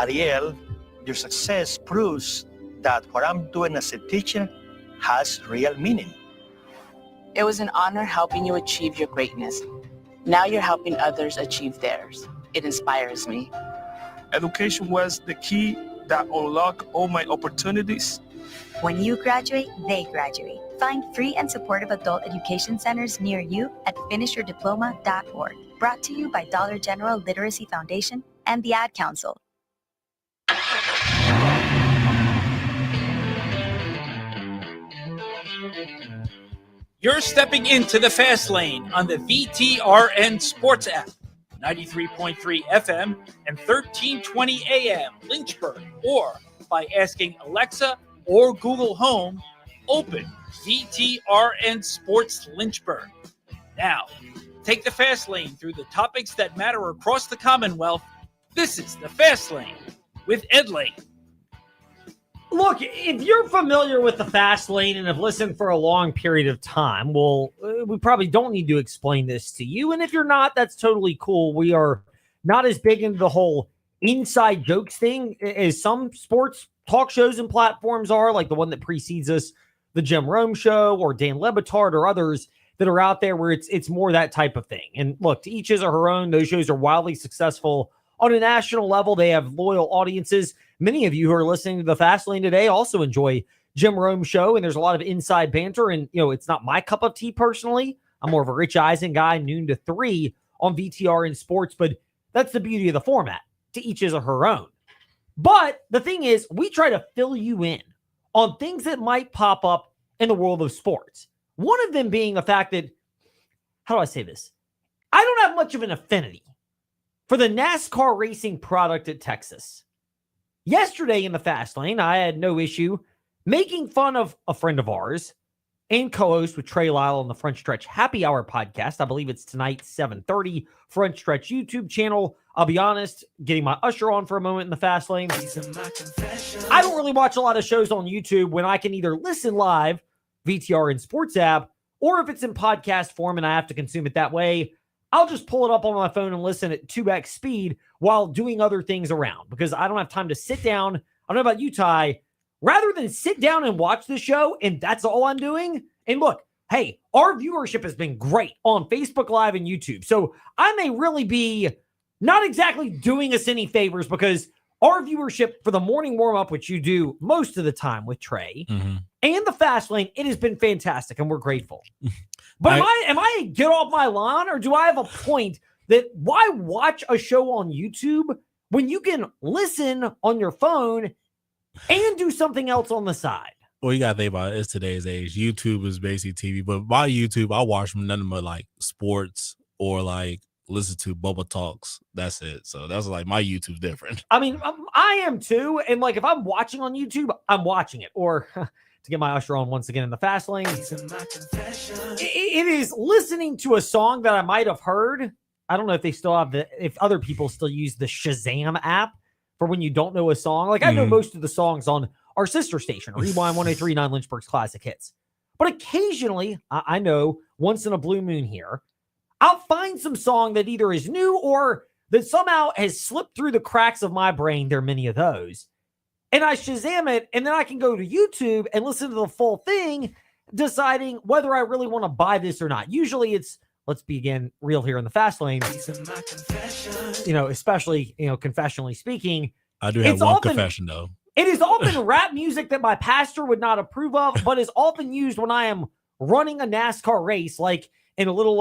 Ariel, your success proves that what I'm doing as a teacher has real meaning. It was an honor helping you achieve your greatness. Now you're helping others achieve theirs. It inspires me. Education was the key that unlocked all my opportunities. When you graduate, they graduate. Find free and supportive adult education centers near you at finishyourdiploma.org. Brought to you by Dollar General Literacy Foundation and the Ad Council. You're stepping into the fast lane on the VTRN Sports app, 93.3 FM and 1320 AM Lynchburg, or by asking Alexa or Google Home, open VTRN Sports Lynchburg. Now, take the fast lane through the topics that matter across the Commonwealth. This is the Fast Lane with Ed Lane. Look, if you're familiar with the Fast Lane and have listened for a long period of time, well, we probably don't need to explain this to you. And if you're not, that's totally cool. We are not as big into the whole inside jokes thing as some sports talk shows and platforms are, like the one that precedes us, the Jim Rome Show or Dan Le Batard or others that are out there where it's more that type of thing. And look, to each his or her own. Those shows are wildly successful on a national level. They have loyal audiences. Many of you who are listening to the Fast Lane today also enjoy Jim Rome Show, and there's a lot of inside banter. And, you know, it's not my cup of tea personally. I'm more of a Rich Eisen guy, noon to 3 on VTRN Sports, but that's the beauty of the format. To each his or her own. But the thing is, we try to fill you in on things that might pop up in the world of sports. One of them being the fact that, how do I say this? I don't have much of an affinity for the NASCAR racing product at Texas. Yesterday in the Fast Lane, I had no issue making fun of a friend of ours and co-host with Trey Lyle on the Front Stretch Happy Hour podcast. I believe it's tonight, 7:30, Front Stretch YouTube channel. I'll be honest, getting my usher on for a moment in the Fast Lane. I don't really watch a lot of shows on YouTube when I can either listen live, VTRN Sports app, or if it's in podcast form and I have to consume it that way, I'll just pull it up on my phone and listen at 2x speed while doing other things around because I don't have time to sit down. I don't know about you, Ty. Rather than sit down and watch the show, and that's all I'm doing. And look, hey, our viewership has been great on Facebook Live and YouTube. So I may really be not exactly doing us any favors because our viewership for the morning warm-up, which you do most of the time with Trey, and the Fast Lane, it has been fantastic, and we're grateful. But am I get off my lawn, or do I have a point that why watch a show on YouTube when you can listen on your phone and do something else on the side? Well, you got to think about it. It's today's age. YouTube is basically TV, but my YouTube, I watch nothing but like sports or like listen to Bubba Talks. That's it. So that's like my YouTube's different. I mean, I am too. And like if I'm watching on YouTube, I'm watching it. Or to get my usher on once again in the Fast Lane, it is listening to a song that I might have heard. I don't know if they still have if other people still use the Shazam app for when you don't know a song. Like I know most of the songs on our sister station, Rewind 1039 Lynchburg's Classic Hits. But occasionally, I know once in a blue moon here, I'll find some song that either is new or that somehow has slipped through the cracks of my brain. There are many of those. And I Shazam it, and then I can go to YouTube and listen to the full thing, deciding whether I really want to buy this or not. Usually it's, let's be again real here in the Fast Lane. You know, especially, confessionally speaking. I do have one confession, though. It is often rap music that my pastor would not approve of, but is often used when I am running a NASCAR race, like in a little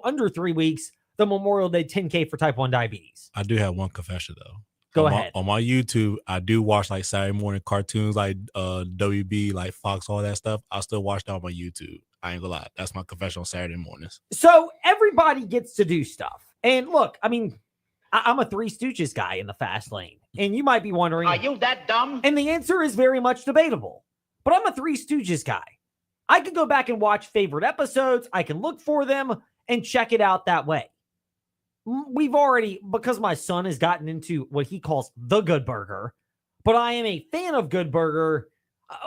under 3 weeks, the Memorial Day 10K for type 1 diabetes. I do have one confession, though. Go ahead. On my YouTube, I do watch like Saturday morning cartoons like WB, like Fox, all that stuff. I still watch that on my YouTube. I ain't gonna lie. That's my confession on Saturday mornings. So everybody gets to do stuff. And look, I mean, I'm a Three Stooges guy in the Fast Lane. And you might be wondering, are you that dumb? And the answer is very much debatable. But I'm a Three Stooges guy. I can go back and watch favorite episodes. I can look for them and check it out that way. We've already, because my son has gotten into what he calls the Good Burger, but I am a fan of Good Burger.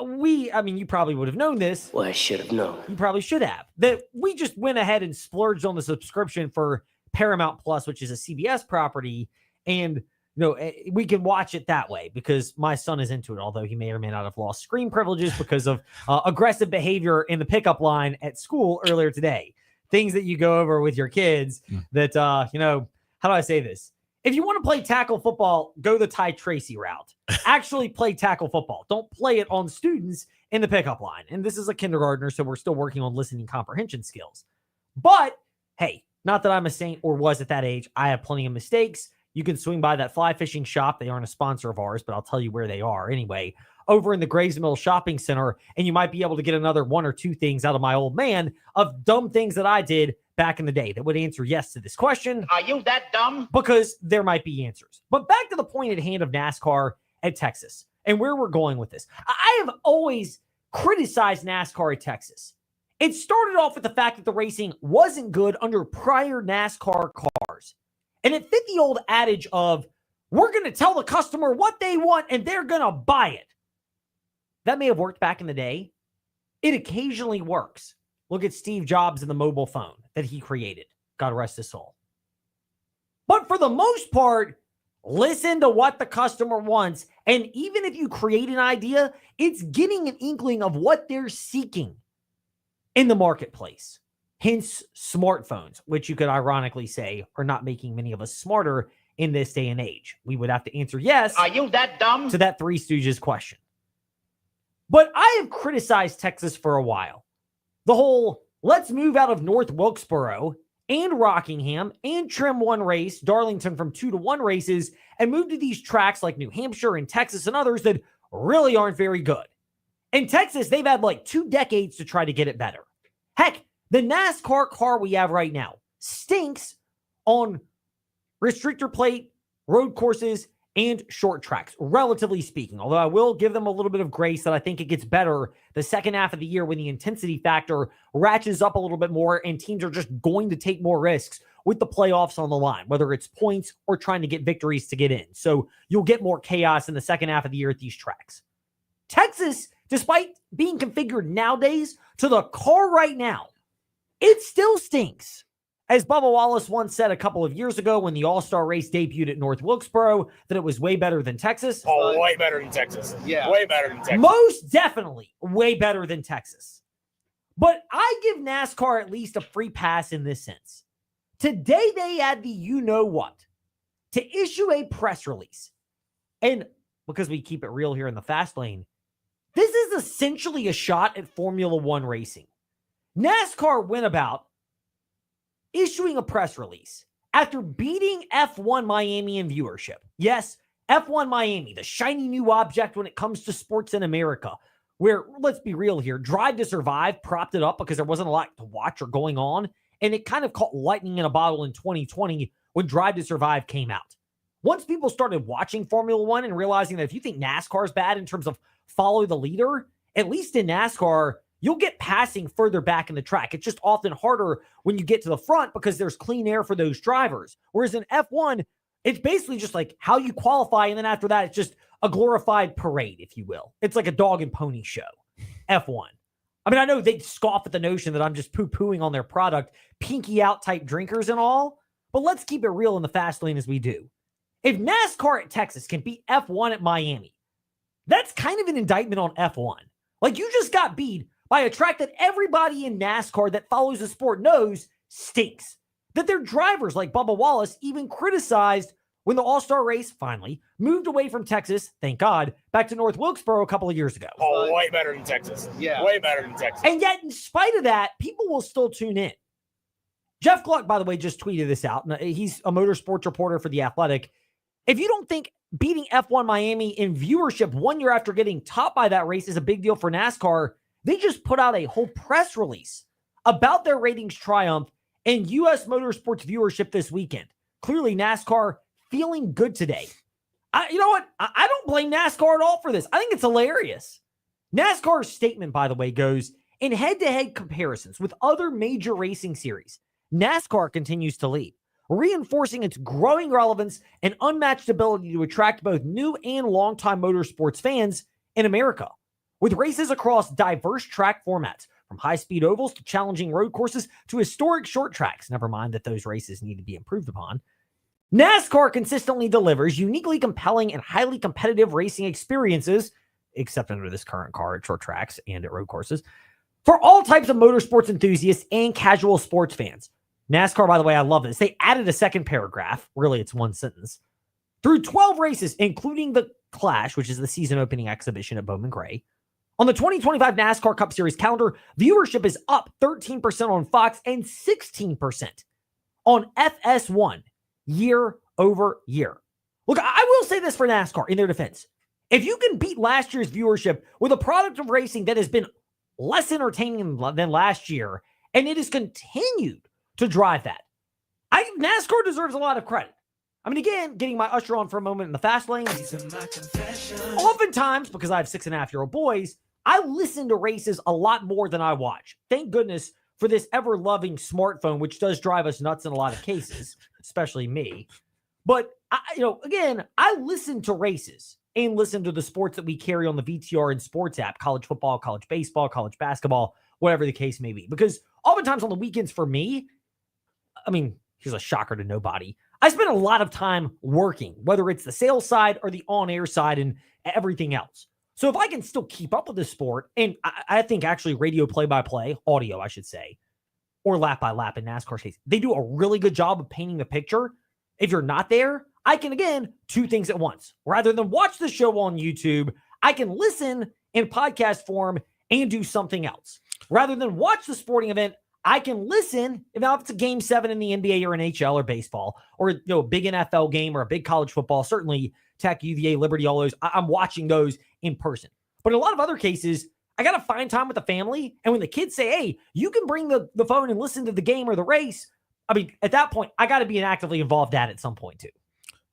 You probably would have known this. Well, I should have known. You probably should have. That we just went ahead and splurged on the subscription for Paramount Plus, which is a CBS property. And we can watch it that way because my son is into it, although he may or may not have lost screen privileges because of aggressive behavior in the pickup line at school earlier today. Things that you go over with your kids that, how do I say this? If you want to play tackle football, go the Ty Tracy route. Actually play tackle football. Don't play it on students in the pickup line. And this is a kindergartner, so we're still working on listening comprehension skills. But, hey, not that I'm a saint or was at that age. I have plenty of mistakes. You can swing by that fly fishing shop. They aren't a sponsor of ours, but I'll tell you where they are anyway. Over in the Grays Mill Shopping Center, and you might be able to get another one or two things out of my old man of dumb things that I did back in the day that would answer yes to this question. Are you that dumb? Because there might be answers. But back to the point at hand of NASCAR at Texas and where we're going with this. I have always criticized NASCAR at Texas. It started off with the fact that the racing wasn't good under prior NASCAR cars. And it fit the old adage of, we're going to tell the customer what they want and they're going to buy it. That may have worked back in the day. It occasionally works. Look at Steve Jobs and the mobile phone that he created. God rest his soul. But for the most part, listen to what the customer wants. And even if you create an idea, it's getting an inkling of what they're seeking in the marketplace. Hence, smartphones, which you could ironically say are not making many of us smarter in this day and age. We would have to answer yes. Are you that dumb? To that Three Stooges question. But I have criticized Texas for a while. The whole, let's move out of North Wilkesboro and Rockingham and trim one race, Darlington from 2-1 races, and move to these tracks like New Hampshire and Texas and others that really aren't very good. In Texas, they've had like 2 decades to try to get it better. Heck, the NASCAR car we have right now stinks on restrictor plate, road courses, and short tracks, relatively speaking. Although I will give them a little bit of grace that I think it gets better the second half of the year when the intensity factor ratchets up a little bit more and teams are just going to take more risks with the playoffs on the line, whether it's points or trying to get victories to get in. So you'll get more chaos in the second half of the year at these tracks. Texas, despite being configured nowadays to the car right now, it still stinks. As Bubba Wallace once said a couple of years ago when the All-Star race debuted at North Wilkesboro, that it was way better than Texas. Oh, way better than Texas. Yeah. Way better than Texas. Most definitely way better than Texas. But I give NASCAR at least a free pass in this sense. Today they had the you-know-what to issue a press release. And because we keep it real here in the fast lane, this is essentially a shot at Formula One racing. NASCAR went about issuing a press release after beating F1 Miami in viewership. Yes, F1 Miami, the shiny new object when it comes to sports in America, where, let's be real here, Drive to Survive propped it up because there wasn't a lot to watch or going on, and it kind of caught lightning in a bottle in 2020 when Drive to Survive came out. Once people started watching Formula One and realizing that if you think NASCAR is bad in terms of follow the leader, at least in NASCAR, you'll get passing further back in the track. It's just often harder when you get to the front because there's clean air for those drivers. Whereas in F1, it's basically just like how you qualify. And then after that, it's just a glorified parade, if you will. It's like a dog and pony show, F1. I mean, I know they scoff at the notion that I'm just poo-pooing on their product, pinky out type drinkers and all, but let's keep it real in the fast lane as we do. If NASCAR at Texas can beat F1 at Miami, that's kind of an indictment on F1. Like, you just got beat by a track that everybody in NASCAR that follows the sport knows stinks. That their drivers like Bubba Wallace even criticized when the All-Star race finally moved away from Texas, thank God, back to North Wilkesboro a couple of years ago. Oh, way better than Texas. Yeah. Way better than Texas. And yet, in spite of that, people will still tune in. Jeff Gluck, by the way, just tweeted this out. He's a motorsports reporter for The Athletic. If you don't think beating F1 Miami in viewership 1 year after getting topped by that race is a big deal for NASCAR, they just put out a whole press release about their ratings triumph and U.S. motorsports viewership this weekend. Clearly, NASCAR feeling good today. You know what? I don't blame NASCAR at all for this. I think it's hilarious. NASCAR's statement, by the way, goes, in head-to-head comparisons with other major racing series, NASCAR continues to lead, reinforcing its growing relevance and unmatched ability to attract both new and longtime motorsports fans in America. With races across diverse track formats, from high-speed ovals to challenging road courses to historic short tracks, never mind that those races need to be improved upon, NASCAR consistently delivers uniquely compelling and highly competitive racing experiences, except under this current car at short tracks and at road courses, for all types of motorsports enthusiasts and casual sports fans. NASCAR, by the way, I love this. They added a second paragraph. Really, it's one sentence. Through 12 races, including the Clash, which is the season opening exhibition at Bowman Gray, on the 2025 NASCAR Cup Series calendar, viewership is up 13% on Fox and 16% on FS1 year over year. Look, I will say this for NASCAR in their defense. If you can beat last year's viewership with a product of racing that has been less entertaining than last year, and it has continued to drive that, NASCAR deserves a lot of credit. I mean, again, getting my usher on for a moment in the fast lane. Oftentimes, because I have 6.5-year-old boys, I listen to races a lot more than I watch. Thank goodness for this ever-loving smartphone, which does drive us nuts in a lot of cases, especially me. But, again, I listen to races and listen to the sports that we carry on the VTR and sports app, college football, college baseball, college basketball, whatever the case may be. Because oftentimes on the weekends for me, I mean, here's a shocker to nobody, I spend a lot of time working, whether it's the sales side or the on-air side and everything else. So if I can still keep up with the sport, and I think actually radio play-by-play, audio, I should say, or lap-by-lap in NASCAR's case, they do a really good job of painting the picture. If you're not there, I can, again, two things at once. Rather than watch the show on YouTube, I can listen in podcast form and do something else. Rather than watch the sporting event, I can listen if it's a game 7 in the NBA or NHL or baseball, or a big NFL game or a big college football, certainly Tech, UVA, Liberty, all those. I'm watching those in person. But in a lot of other cases, I got to find time with the family. And when the kids say, hey, you can bring the phone and listen to the game or the race, I mean, at that point, I got to be actively involved at some point too.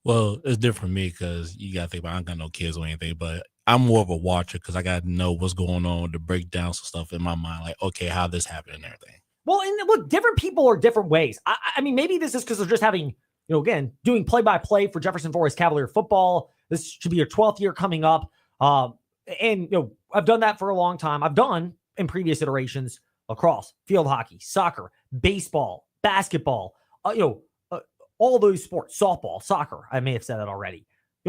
Well, it's different for me because you got to think about, I ain't got no kids or anything, but I'm more of a watcher because I got to know what's going on, to break down some stuff in my mind, like, okay, how this happened and everything. Well, and look, different people are different ways. I mean, maybe this is because they're just having, again, doing play-by-play for Jefferson Forest Cavalier football. This should be your 12th year coming up. And I've done that for a long time. I've done, in previous iterations, lacrosse, field hockey, soccer, baseball, basketball, all those sports, softball, soccer. I may have said that already.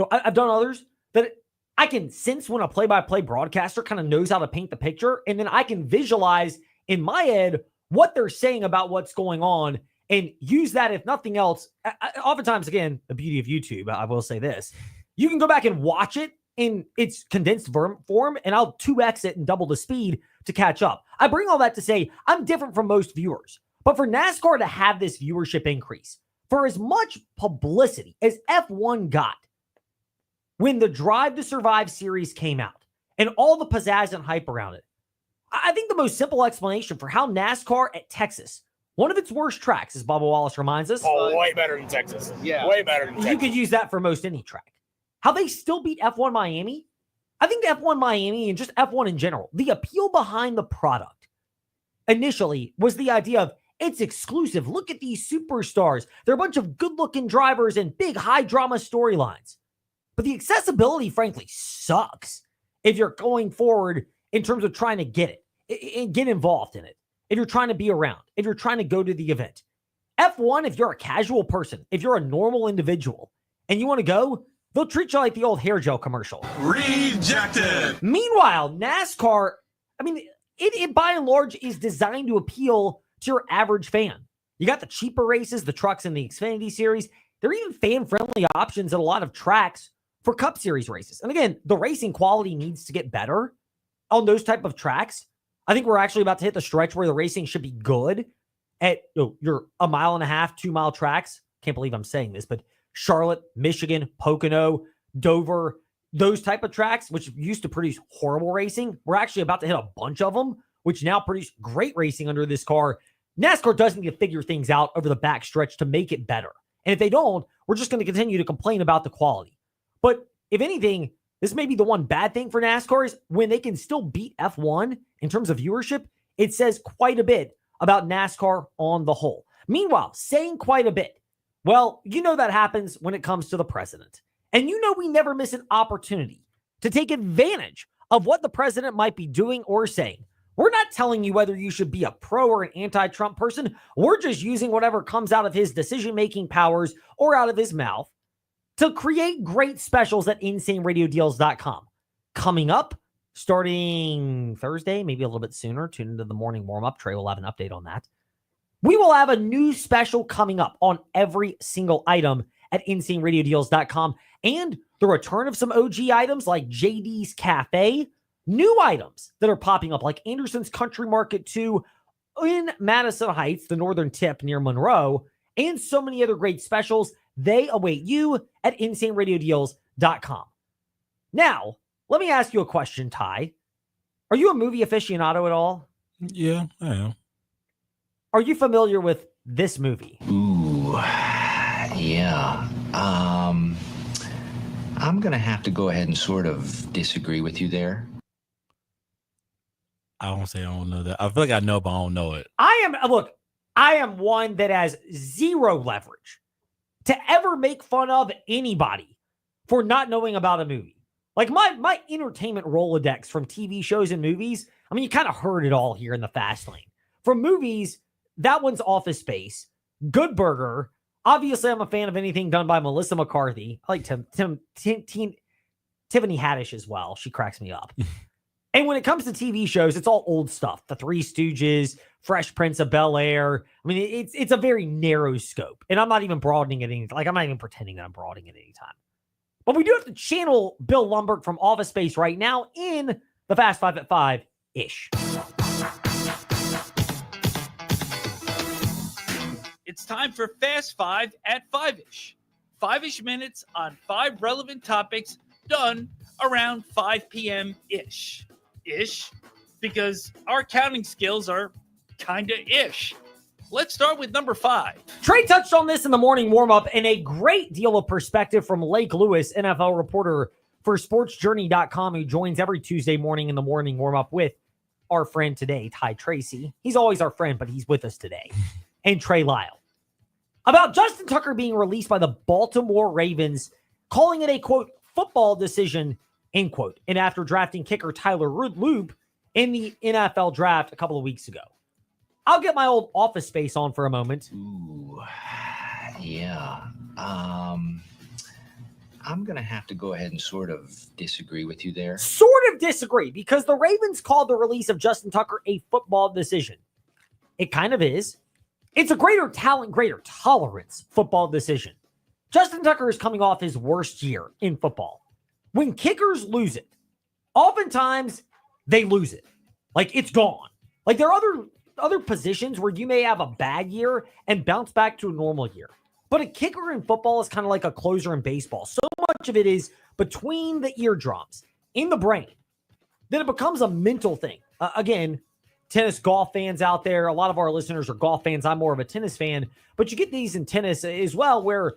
I've done others that I can sense when a play-by-play broadcaster kind of knows how to paint the picture, and then I can visualize in my head what they're saying about what's going on and use that, if nothing else. Oftentimes, again, the beauty of YouTube, I will say this, you can go back and watch it in its condensed form, and I'll 2x it and double the speed to catch up. I bring all that to say I'm different from most viewers, but for NASCAR to have this viewership increase, for as much publicity as F1 got when the Drive to Survive series came out and all the pizzazz and hype around it, I think the most simple explanation for how NASCAR at Texas, one of its worst tracks, as Bubba Wallace reminds us. Oh, way better than Texas. Yeah. Way better than Texas. You could use that for most any track. How they still beat F1 Miami? I think F1 Miami and just F1 in general, the appeal behind the product initially was the idea of it's exclusive. Look at these superstars. They're a bunch of good-looking drivers and big high-drama storylines. But the accessibility, frankly, sucks if you're going forward in terms of trying to get it and get involved in it. If you're trying to be around, if you're trying to go to the event. F1, if you're a casual person, if you're a normal individual and you want to go, they'll treat you like the old hair gel commercial. Rejected. Meanwhile, NASCAR, I mean, it by and large is designed to appeal to your average fan. You got the cheaper races, the trucks in the Xfinity series. There are even fan-friendly options at a lot of tracks for Cup Series races. And again, the racing quality needs to get better on those type of tracks. I think we're actually about to hit the stretch where the racing should be good at your 1.5 mile, 2 mile tracks. Can't believe I'm saying this, but Charlotte, Michigan, Pocono, Dover, those type of tracks, which used to produce horrible racing, we're actually about to hit a bunch of them, which now produce great racing under this car. NASCAR does need to figure things out over the back stretch to make it better. And if they don't, we're just going to continue to complain about the quality. But if anything, this may be the one bad thing for NASCAR is when they can still beat F1 in terms of viewership, it says quite a bit about NASCAR on the whole. Meanwhile, saying quite a bit, well, that happens when it comes to the president. And we never miss an opportunity to take advantage of what the president might be doing or saying We're not telling you whether you should be a pro or an anti-Trump person. We're just using whatever comes out of his decision-making powers or out of his mouth to create great specials at InsaneRadioDeals.com. Coming up, starting Thursday, maybe a little bit sooner, tune into the morning warm-up. Trey will have an update on that. We will have a new special coming up on every single item at InsaneRadioDeals.com, and the return of some OG items like JD's Cafe, new items that are popping up like Anderson's Country Market 2 in Madison Heights, the northern tip near Monroe, and so many other great specials. They await you at InsaneRadioDeals.com. Now, let me ask you a question, Ty. Are you a movie aficionado at all? Yeah, I am. Are you familiar with this movie? Ooh, yeah. I'm going to have to go ahead and sort of disagree with you there. I don't say I don't know that. I feel like I know, but I don't know it. I am one that has zero leverage to ever make fun of anybody for not knowing about a movie. Like my entertainment Rolodex from TV shows and movies, I mean, you kind of heard it all here in the fast lane. From movies, that one's Office Space, Good Burger. Obviously, I'm a fan of anything done by Melissa McCarthy. I like Tiffany Haddish as well. She cracks me up. And when it comes to TV shows, it's all old stuff. The Three Stooges, Fresh Prince of Bel-Air. I mean, it's a very narrow scope. And I'm not even broadening it any. Like, I'm not even pretending that I'm broadening it any time. But we do have to channel Bill Lumberg from Office Space right now in the Fast Five at 5-ish. It's time for Fast 5 at 5-ish. 5-ish minutes on 5 relevant topics done around 5 p.m.-ish. Ish, because our counting skills are kind of ish. Let's start with number 5. Trey touched on this in the morning warm-up, and a great deal of perspective from Lake Lewis, NFL reporter for SportsJourney.com, who joins every Tuesday morning in the morning warm-up with our friend today, Ty Tracy. He's always our friend, but he's with us today. And Trey Lyle. About Justin Tucker being released by the Baltimore Ravens, calling it a, quote, football decision, end quote, and after drafting kicker Tyler Loop in the NFL draft a couple of weeks ago. I'll get my old Office Space on for a moment. Ooh, yeah. I'm going to have to go ahead and sort of disagree with you there. Sort of disagree, because the Ravens called the release of Justin Tucker a football decision. It kind of is. It's a greater talent, greater tolerance football decision. Justin Tucker is coming off his worst year in football. When kickers lose it, oftentimes they lose it. Like, it's gone. Like, there are other positions where you may have a bad year and bounce back to a normal year. But a kicker in football is kind of like a closer in baseball. So much of it is between the eardrums, in the brain, that it becomes a mental thing. Again, tennis golf fans out there, a lot of our listeners are golf fans. I'm more of a tennis fan. But you get these in tennis as well, where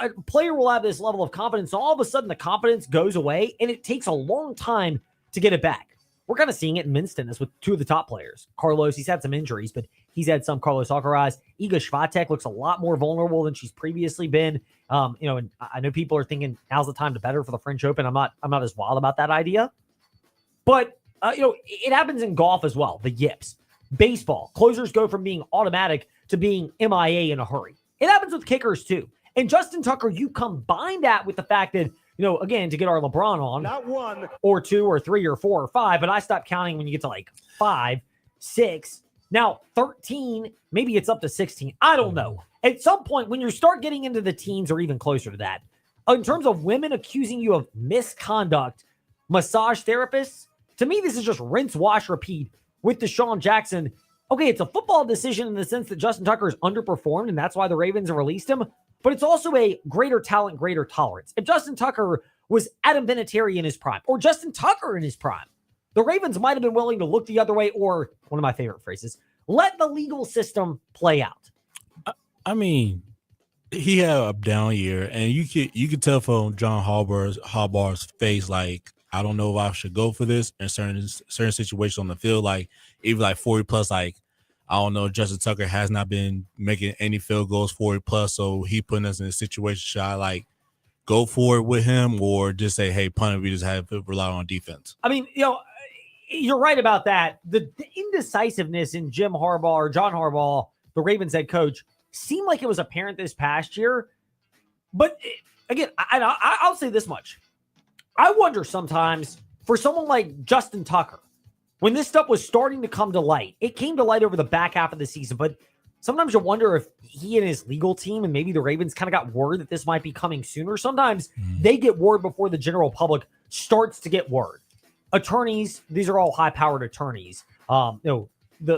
a player will have this level of confidence. And all of a sudden, the confidence goes away, and it takes a long time to get it back. We're kind of seeing it in men's tennis with two of the top players. Carlos, he's had some injuries, but he's had some. Carlos Alcaraz. Iga Swiatek looks a lot more vulnerable than she's previously been. And I know people are thinking now's the time to bet her for the French Open. I'm not as wild about that idea. But, it happens in golf as well, the yips. Baseball, closers go from being automatic to being MIA in a hurry. It happens with kickers too. And Justin Tucker, you combine that with the fact that, again, to get our LeBron on, Not 1 or 2 or 3 or 4 or 5, but I stopped counting when you get to like 5, 6, now 13, maybe it's up to 16. I don't know. At some point, when you start getting into the teens or even closer to that, in terms of women accusing you of misconduct, massage therapists, to me, this is just rinse, wash, repeat with Deshaun Jackson. Okay, it's a football decision in the sense that Justin Tucker has underperformed, and that's why the Ravens have released him. But it's also a greater talent, greater tolerance. If Justin Tucker was Adam Vinatieri in his prime, or Justin Tucker in his prime, the Ravens might have been willing to look the other way, or one of my favorite phrases, let the legal system play out. I mean, he had a down year, and you could tell from John Harbaugh's face, like, I don't know if I should go for this in certain situations on the field, like even like 40 plus, like, I don't know, Justin Tucker has not been making any field goals 40 plus, so he putting us in a situation. Should I like go for it with him, or just say, hey, punt it, we just have to rely on defense? I mean, you're right about that. The indecisiveness in Jim Harbaugh or John Harbaugh, the Ravens head coach, seemed like it was apparent this past year. But again, I'll say this much. I wonder sometimes for someone like Justin Tucker, when this stuff was starting to come to light, it came to light over the back half of the season, but sometimes you wonder if he and his legal team and maybe the Ravens kind of got word that this might be coming sooner. Sometimes they get word before the general public starts to get word. Attorneys, these are all high-powered attorneys. The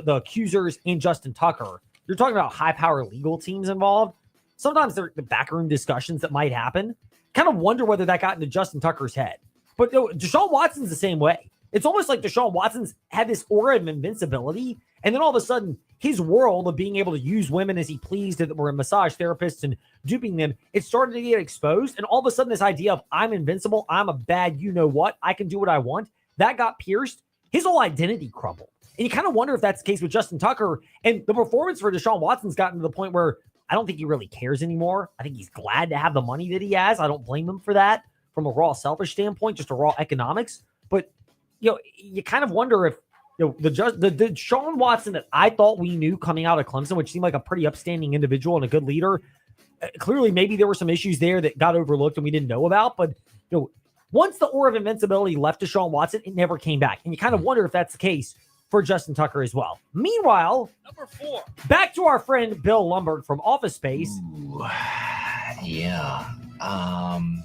accusers and Justin Tucker, you're talking about high-powered legal teams involved. Sometimes they're the backroom discussions that might happen. Kind of wonder whether that got into Justin Tucker's head. But Deshaun Watson's the same way. It's almost like Deshaun Watson's had this aura of invincibility, and then all of a sudden, his world of being able to use women as he pleased that were massage therapists and duping them, it started to get exposed. And all of a sudden, this idea of I'm invincible, I'm a bad you-know-what, I can do what I want, that got pierced. His whole identity crumbled. And you kind of wonder if that's the case with Justin Tucker. And the performance for Deshaun Watson's gotten to the point where I don't think he really cares anymore. I think he's glad to have the money that he has. I don't blame him for that from a raw selfish standpoint, just a raw economics. But, you kind of wonder if, the Deshaun Watson that I thought we knew coming out of Clemson, which seemed like a pretty upstanding individual and a good leader, clearly maybe there were some issues there that got overlooked and we didn't know about. But, once the aura of invincibility left Deshaun Watson, it never came back. And you kind of wonder if that's the case for Justin Tucker as well. Meanwhile, Number 4. back to our friend Bill Lumbert from Office Space. Ooh, yeah. I'm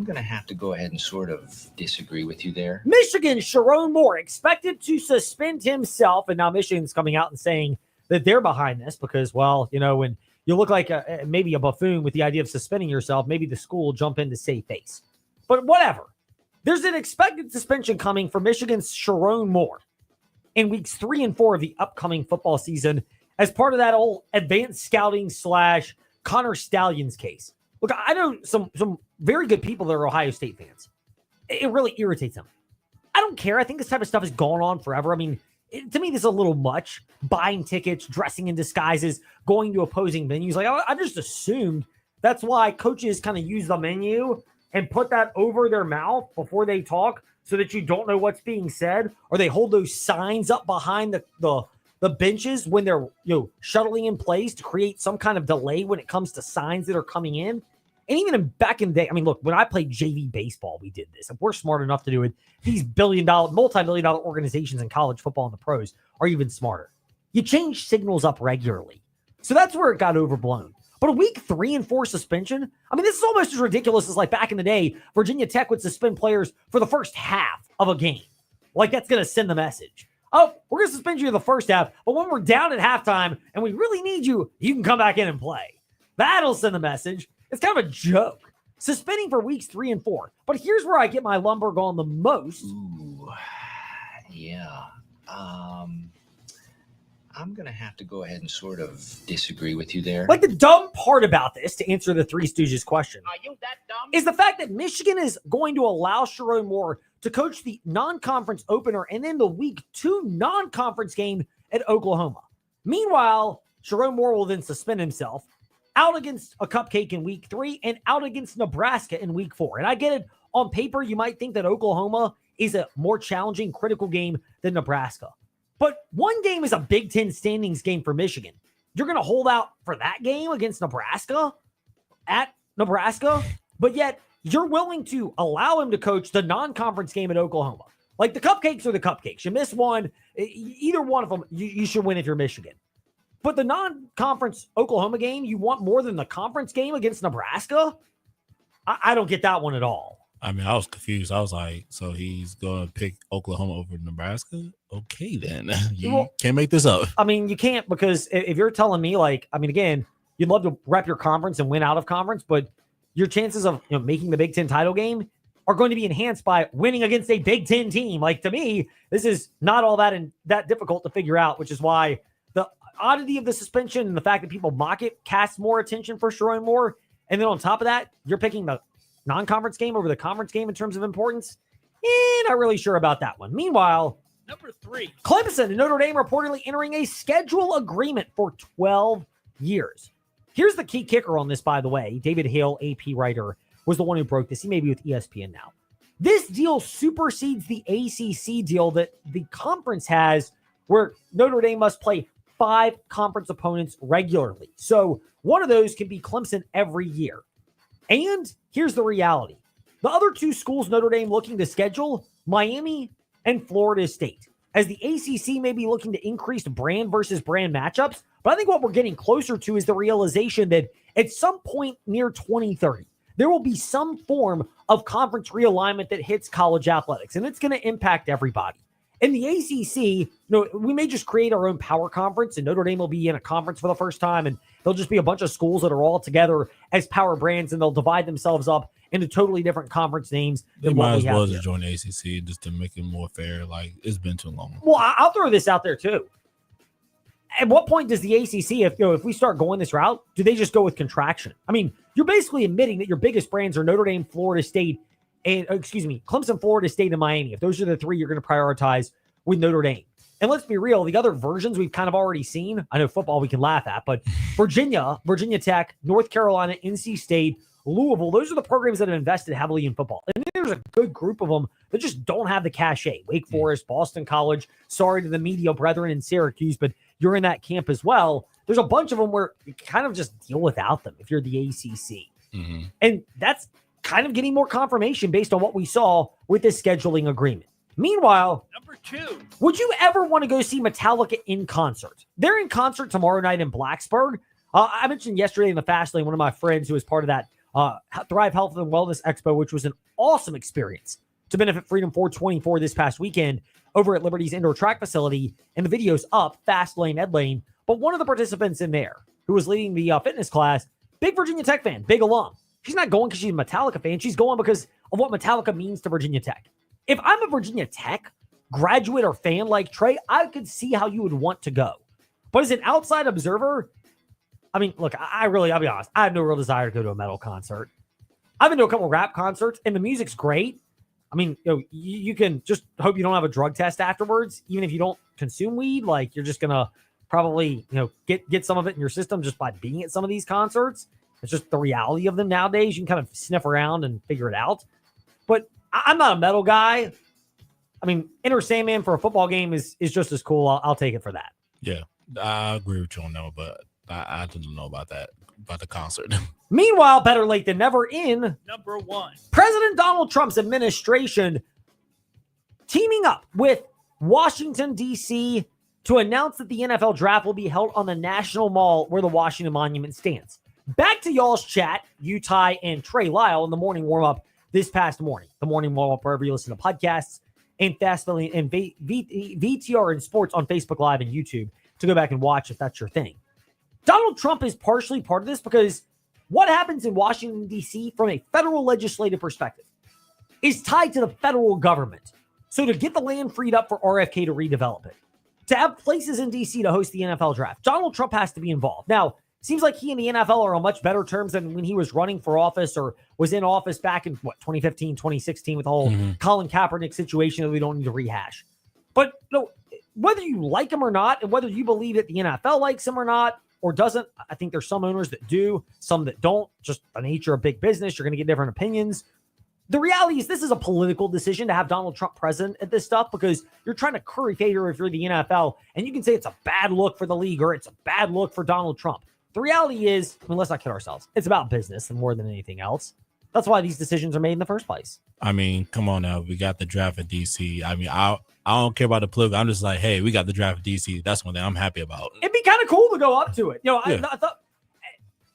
going to have to go ahead and sort of disagree with you there. Michigan's Sharon Moore expected to suspend himself. And now Michigan's coming out and saying that they're behind this because, well, when you look like maybe a buffoon with the idea of suspending yourself, maybe the school will jump in to save face. But whatever. There's an expected suspension coming for Michigan's Sharon Moore in weeks 3 and 4 of the upcoming football season as part of that old advanced scouting / Connor Stallions case. Look, I know some very good people that are Ohio State fans. It really irritates them. I don't care. I think this type of stuff has gone on forever. I mean, to me, this is a little much. Buying tickets, dressing in disguises, going to opposing venues. Like, I just assumed that's why coaches kind of use the menu and put that over their mouth before they talk so that you don't know what's being said, or they hold those signs up behind the benches when they're shuttling in place to create some kind of delay when it comes to signs that are coming in. And even back in the day, I mean, look, when I played JV baseball, we did this. If we're smart enough to do it, these multi-billion-dollar organizations in college football and the pros are even smarter. You change signals up regularly. So that's where it got overblown. But a week 3 and 4 suspension, I mean, this is almost as ridiculous as like back in the day, Virginia Tech would suspend players for the first half of a game. Like that's going to send the message. Oh, we're going to suspend you in the first half, but when we're down at halftime and we really need you, you can come back in and play. That'll send the message. It's kind of a joke. Suspending for weeks 3 and 4. But here's where I get my Lumberg on the most. Ooh, yeah. I'm going to have to go ahead and sort of disagree with you there. Like the dumb part about this, to answer the Three Stooges question, Are you that dumb? is the fact that Michigan is going to allow Sharon Moore to coach the non-conference opener and then the week 2 non-conference game at Oklahoma. Meanwhile, Sharon Moore will then suspend himself out against a cupcake in week 3 and out against Nebraska in week 4. And I get it. On paper, you might think that Oklahoma is a more challenging, critical game than Nebraska. But one game is a Big Ten standings game for Michigan. You're going to hold out for that game against Nebraska at Nebraska, but yet you're willing to allow him to coach the non-conference game at Oklahoma. Like the cupcakes are the cupcakes. You miss one, either one of them, you should win if you're Michigan. But the non-conference Oklahoma game, you want more than the conference game against Nebraska? I don't get that one at all. I mean, I was confused. I was like, so he's going to pick Oklahoma over Nebraska? Okay, then. You can't make this up. I mean, you can't, because if you're telling me, like, I mean, again, you'd love to rep your conference and win out of conference, but your chances of making the Big Ten title game are going to be enhanced by winning against a Big Ten team. Like, to me, this is not all that difficult to figure out, which is why the oddity of the suspension and the fact that people mock it casts more attention for Sharon Moore. And then on top of that, you're picking the non-conference game over the conference game in terms of importance. Not really sure about that one. Meanwhile, Number 3. Clemson and Notre Dame reportedly entering a schedule agreement for 12 years. Here's the key kicker on this, by the way. David Hale, AP writer, was the one who broke this. He may be with ESPN now. This deal supersedes the ACC deal that the conference has, where Notre Dame must play 5 conference opponents regularly. So one of those can be Clemson every year. And here's the reality. The other 2 schools Notre Dame looking to schedule, Miami and Florida State. As the ACC may be looking to increase brand versus brand matchups, but I think what we're getting closer to is the realization that at some point near 2030, there will be some form of conference realignment that hits college athletics, and it's going to impact everybody. In the ACC, we may just create our own power conference, and Notre Dame will be in a conference for the first time, and there'll just be a bunch of schools that are all together as power brands, and they'll divide themselves up into totally different conference names. They might as well just join the ACC just to make it more fair. Like, it's been too long. Well, I'll throw this out there too. At what point does the ACC, if we start going this route, do they just go with contraction? I mean, you're basically admitting that your biggest brands are Notre Dame, Florida State, and Clemson, Florida State, and Miami. If those are the 3 you're going to prioritize with Notre Dame. And let's be real, the other versions we've kind of already seen. I know football we can laugh at, but Virginia Tech, North Carolina, NC State, Louisville, those are the programs that have invested heavily in football. And there's a good group of them that just don't have the cachet. Wake Forest, Boston College, sorry to the media brethren in Syracuse, but you're in that camp as well. There's a bunch of them where you kind of just deal without them if you're the ACC. Mm-hmm. And that's kind of getting more confirmation based on what we saw with this scheduling agreement. Meanwhile, Number 2. would you ever want to go see Metallica in concert? They're in concert tomorrow night in Blacksburg. I mentioned yesterday in the Fast Lane, one of my friends who was part of that Thrive Health and Wellness Expo, which was an awesome experience to benefit Freedom 424 this past weekend over at Liberty's indoor track facility. And the video's up, Fast Lane, Ed Lane. But one of the participants in there who was leading the fitness class, big Virginia Tech fan, big alum. She's not going because she's a Metallica fan. She's going because of what Metallica means to Virginia Tech. If I'm a Virginia Tech graduate or fan like Trey, I could see how you would want to go. But as an outside observer, I mean, look, I'll be honest. I have no real desire to go to a metal concert. I've been to a couple rap concerts, and the music's great. I mean, you can just hope you don't have a drug test afterwards, even if you don't consume weed. Like, you're just gonna probably, get some of it in your system just by being at some of these concerts. It's just the reality of them nowadays. You can kind of sniff around and figure it out. But I'm not a metal guy. I mean, Enter Sandman for a football game is just as cool. I'll take it for that. Yeah, I agree with you on that, but I didn't know about the concert. Meanwhile, better late than never in Number 1. President Donald Trump's administration teaming up with Washington, D.C. to announce that the NFL draft will be held on the National Mall where the Washington Monument stands. Back to y'all's chat, Utah and Trey Lyle in the morning warm-up this past morning. The morning warm-up wherever you listen to podcasts and Fast Lane and VTR and Sports on Facebook Live and YouTube to go back and watch if that's your thing. Donald Trump is partially part of this because what happens in Washington, D.C. from a federal legislative perspective is tied to the federal government. So to get the land freed up for RFK to redevelop it, to have places in D.C. to host the NFL draft, Donald Trump has to be involved. Now, seems like he and the NFL are on much better terms than when he was running for office or was in office back in, 2015, 2016 with the whole Colin Kaepernick situation that we don't need to rehash. But whether you like him or not, and whether you believe that the NFL likes him or not, or doesn't, I think there's some owners that do, some that don't. Just the nature of big business, you're going to get different opinions. The reality is this is a political decision to have Donald Trump president at this stuff because you're trying to curry favor if you're the NFL, and you can say it's a bad look for the league or it's a bad look for Donald Trump. The reality is, let's not kid ourselves. It's about business and more than anything else. That's why these decisions are made in the first place. I mean, come on now. We got the draft at DC. I mean, I don't care about the political. I'm just like, hey, we got the draft at DC. That's one thing I'm happy about. It'd be kind of cool to go up to it. I thought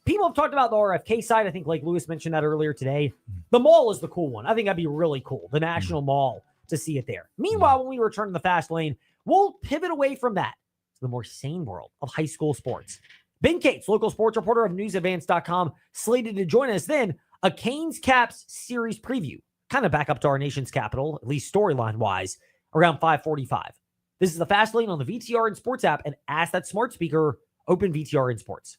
people have talked about the RFK side. I think Lake Lewis mentioned that earlier today. The mall is the cool one. I think that'd be really cool. The National Mall, to see it there. Meanwhile, when we return to the Fast Lane, we'll pivot away from that to the more sane world of high school sports. Ben Cates, local sports reporter of newsadvance.com, slated to join us then. A Canes Caps series preview, kind of back up to our nation's capital, at least storyline-wise, around 5:45. This is the Fast Lane on the VTR and Sports app, and ask that smart speaker, open VTR and Sports.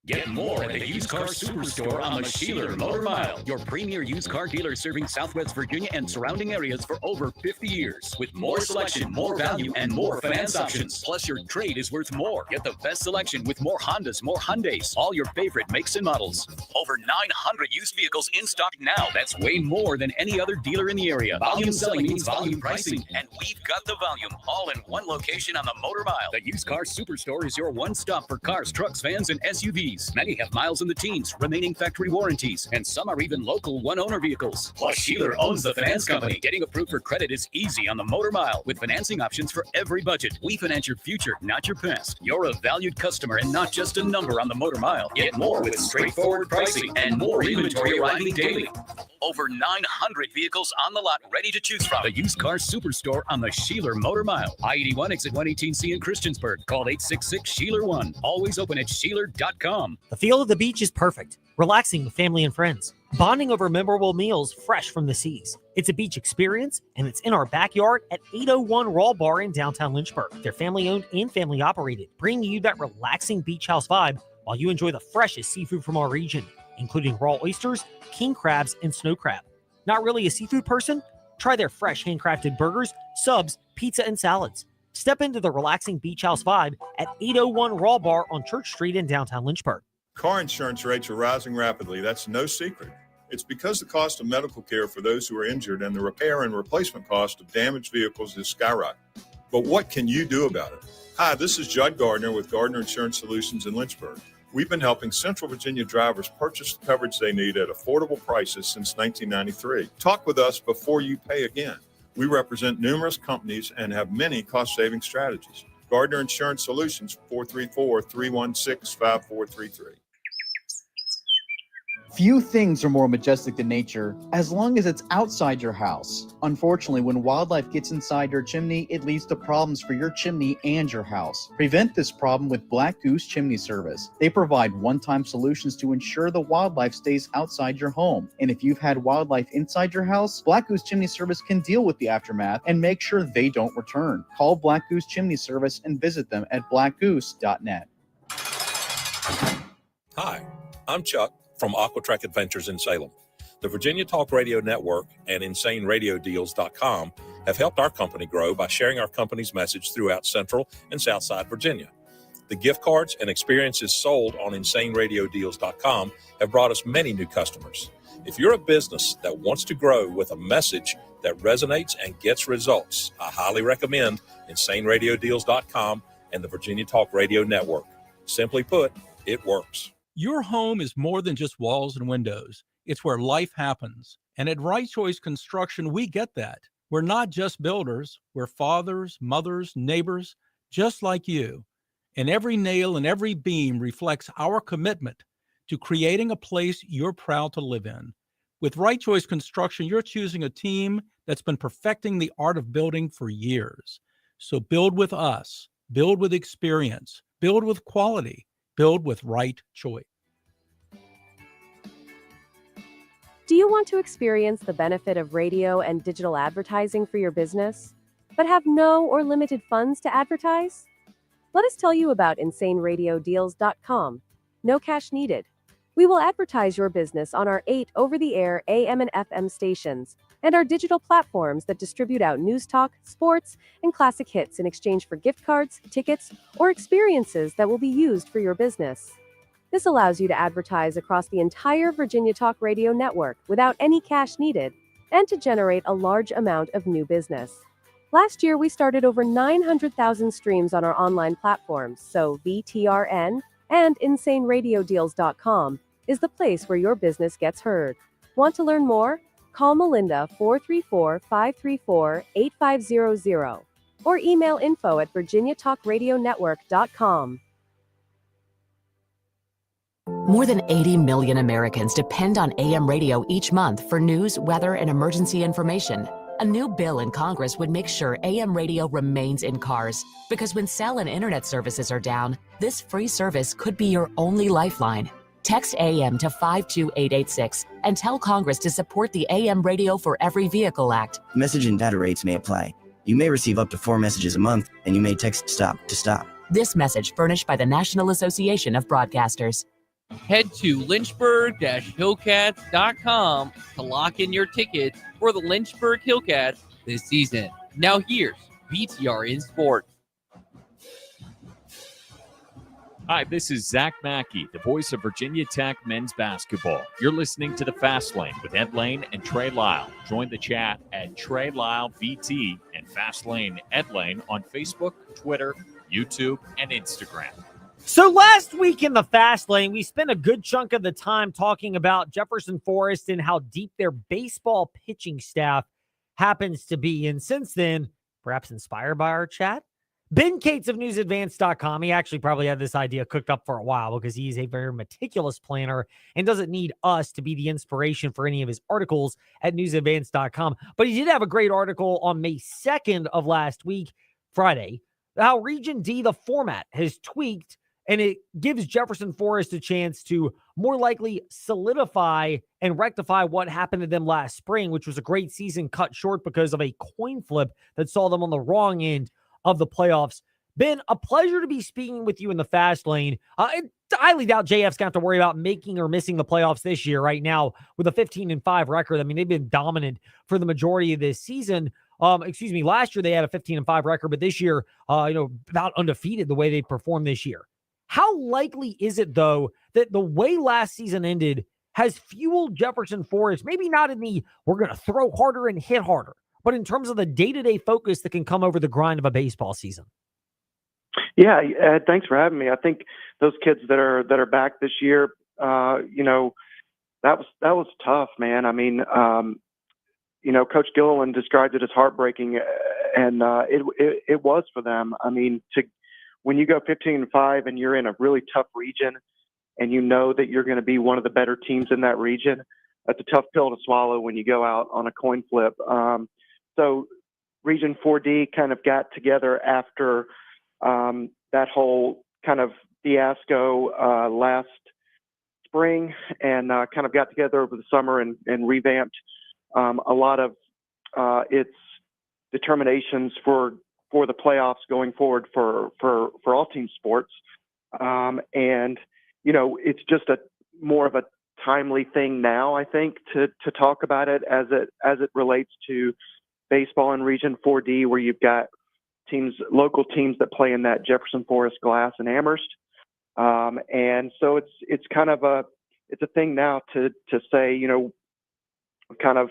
Get more at the Used Car Superstore on the Sheeler Motor Mile, your premier used car dealer serving Southwest Virginia and surrounding areas for over 50 years. With more selection, more value, and more finance options. Plus, your trade is worth more. Get the best selection with more Hondas, more Hyundais, all your favorite makes and models. Over 900 used vehicles in stock now. That's way more than any other dealer in the area. Volume selling means volume pricing, and we've got the volume all in one location on the Motor Mile. The Used Car Superstore is your one stop for cars, trucks, vans, and SUVs. Many have miles in the teens, remaining factory warranties, and some are even local one-owner vehicles. Plus, Sheeler owns the finance company. Getting approved for credit is easy on the Motor Mile with financing options for every budget. We finance your future, not your past. You're a valued customer and not just a number on the Motor Mile. Get more with straightforward pricing and more inventory arriving daily. Over 900 vehicles on the lot ready to choose from. The Used Car Superstore on the Sheeler Motor Mile. I-81 exit 118C in Christiansburg. Call 866-SHEELER1. Always open at Sheeler.com. The feel of the beach is perfect. Relaxing with family and friends. Bonding over memorable meals fresh from the seas. It's a beach experience, and it's in our backyard at 801 Raw Bar in downtown Lynchburg. They're family-owned and family-operated, bringing you that relaxing beach house vibe while you enjoy the freshest seafood from our region, including raw oysters, king crabs, and snow crab. Not really a seafood person? Try their fresh handcrafted burgers, subs, pizza, and salads. Step into the relaxing beach house vibe at 801 Raw Bar on Church Street in downtown Lynchburg. Car insurance rates are rising rapidly. That's no secret. It's because the cost of medical care for those who are injured and the repair and replacement cost of damaged vehicles is skyrocketing. But what can you do about it? Hi, this is Judd Gardner with Gardner Insurance Solutions in Lynchburg. We've been helping Central Virginia drivers purchase the coverage they need at affordable prices since 1993. Talk with us before you pay again. We represent numerous companies and have many cost-saving strategies. Gardner Insurance Solutions, 434-316-5433. Few things are more majestic than nature as long as it's outside your house. Unfortunately, when wildlife gets inside your chimney, it leads to problems for your chimney and your house. Prevent this problem with Black Goose Chimney Service. They provide one-time solutions to ensure the wildlife stays outside your home. And if you've had wildlife inside your house, Black Goose Chimney Service can deal with the aftermath and make sure they don't return. Call Black Goose Chimney Service and visit them at blackgoose.net. Hi, I'm Chuck from Aquatrack Adventures in Salem. The Virginia Talk Radio Network and InsaneRadioDeals.com have helped our company grow by sharing our company's message throughout Central and Southside Virginia. The gift cards and experiences sold on InsaneRadioDeals.com have brought us many new customers. If you're a business that wants to grow with a message that resonates and gets results, I highly recommend InsaneRadioDeals.com and the Virginia Talk Radio Network. Simply put, it works. Your home is more than just walls and windows. It's where life happens. And at Right Choice Construction, we get that. We're not just builders. We're fathers, mothers, neighbors, just like you. And every nail and every beam reflects our commitment to creating a place you're proud to live in. With Right Choice Construction, you're choosing a team that's been perfecting the art of building for years. So build with us. Build with experience. Build with quality. Build with Right Choice. Do you want to experience the benefit of radio and digital advertising for your business, but have no or limited funds to advertise? Let us tell you about InsaneRadioDeals.com. No cash needed. We will advertise your business on our 8 over-the-air AM and FM stations and our digital platforms that distribute out news talk, sports, and classic hits in exchange for gift cards, tickets, or experiences that will be used for your business. This allows you to advertise across the entire Virginia Talk Radio network without any cash needed and to generate a large amount of new business. Last year, we started over 900,000 streams on our online platforms, so VTRN and InsaneRadioDeals.com is the place where your business gets heard. Want to learn more? Call Melinda 434-534-8500 or email info@virginiatalkradionetwork.com. More than 80 million Americans depend on AM radio each month for news, weather, and emergency information. A new bill in Congress would make sure AM radio remains in cars, because when cell and internet services are down, this free service could be your only lifeline. Text AM to 52886 and tell Congress to support the AM Radio for Every Vehicle Act. Message and data rates may apply. You may receive up to 4 messages a month, and you may text STOP to stop. This message furnished by the National Association of Broadcasters. Head to lynchburg-hillcats.com to lock in your ticket for the Lynchburg Hillcats this season. Now here's VTR in Sports. Hi, this is Zach Mackey, the voice of Virginia Tech men's basketball. You're listening to The Fast Lane with Ed Lane and Trey Lyle. Join the chat at Trey Lyle VT and Fast Lane Ed Lane on Facebook, Twitter, YouTube, and Instagram. So last week in the Fast Lane, we spent a good chunk of the time talking about Jefferson Forest and how deep their baseball pitching staff happens to be. And since then, perhaps inspired by our chat, Ben Cates of newsadvance.com, he actually probably had this idea cooked up for a while because he's a very meticulous planner and doesn't need us to be the inspiration for any of his articles at newsadvance.com. But he did have a great article on May 2nd of last week, Friday, how Region D, the format, has tweaked, and it gives Jefferson Forest a chance to more likely solidify and rectify what happened to them last spring, which was a great season cut short because of a coin flip that saw them on the wrong end of the playoffs. Ben, a pleasure to be speaking with you in the Fast Lane. I highly doubt JF's going to have to worry about making or missing the playoffs this year right now with a 15-5 record. I mean, they've been dominant for the majority of this season. Last year they had a 15-5 record, but this year, about undefeated the way they performed this year. How likely is it, though, that the way last season ended has fueled Jefferson Forest, maybe not in the we're going to throw harder and hit harder, but in terms of the day-to-day focus that can come over the grind of a baseball season? Yeah, Ed, thanks for having me. I think those kids that are back this year, that was tough, man. I mean, Coach Gilliland described it as heartbreaking, and it was for them. I mean, when you go 15-5 and you're in a really tough region, and you know that you're going to be one of the better teams in that region, that's a tough pill to swallow when you go out on a coin flip. So Region 4D kind of got together after that whole kind of fiasco last spring, and kind of got together over the summer and revamped a lot of its determinations for the playoffs going forward for all team sports. And it's just more of a timely thing now, I think, to talk about it as it relates to baseball in Region 4D, where you've got local teams that play in that Jefferson Forest, Glass, and Amherst. And so it's kind of a thing now to say, kind of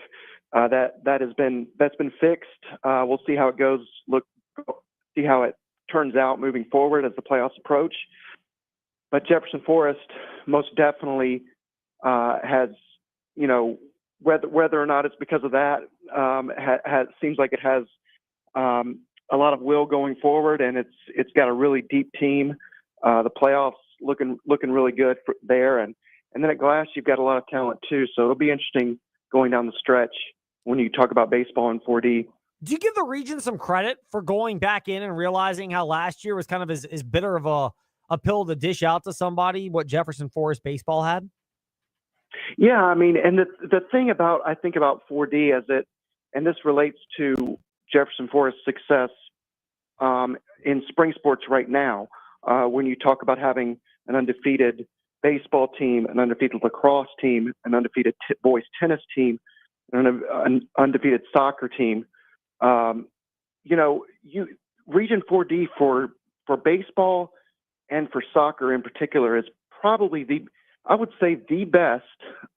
that's been fixed. We'll see how it goes. See how it turns out moving forward as the playoffs approach. But Jefferson Forest most definitely has, whether or not it's because of that, seems like it has a lot of will going forward, and it's got a really deep team. The playoffs looking really good there, and then at Glass you've got a lot of talent too. So it'll be interesting going down the stretch when you talk about baseball in 4D. Do you give the region some credit for going back in and realizing how last year was kind of as bitter of a pill to dish out to somebody what Jefferson Forest baseball had? Yeah, I mean, and the thing about 4D is that, and this relates to Jefferson Forest's success in spring sports right now, when you talk about having an undefeated baseball team, an undefeated lacrosse team, an undefeated boys tennis team, and an undefeated soccer team. Region 4D for baseball and for soccer in particular is probably I would say the best